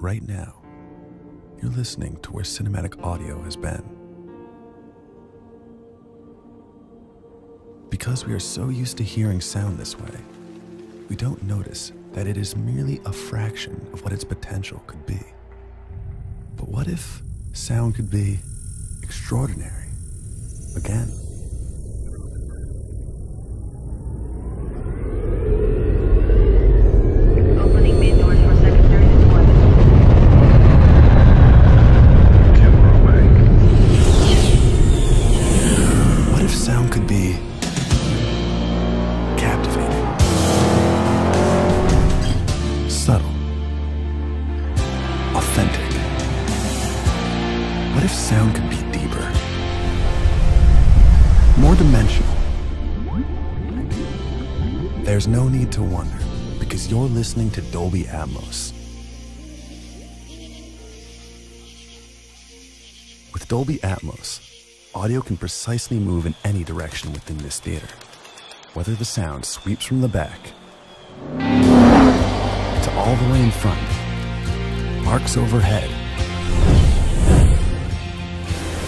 Right now, you're listening to where cinematic audio has been. Because we are so used to hearing sound this way, we don't notice that it is merely a fraction of what its potential could be. But what if sound could be extraordinary again? What if sound could be deeper, more dimensional? There's no need to wonder, because you're listening to Dolby Atmos. With Dolby Atmos, audio can precisely move in any direction within this theater, whether the sound sweeps from the back to all the way in front, arcs overhead,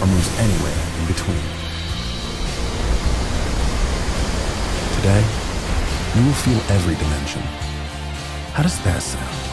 or moves anywhere in between. Today, you will feel every dimension. How does that sound?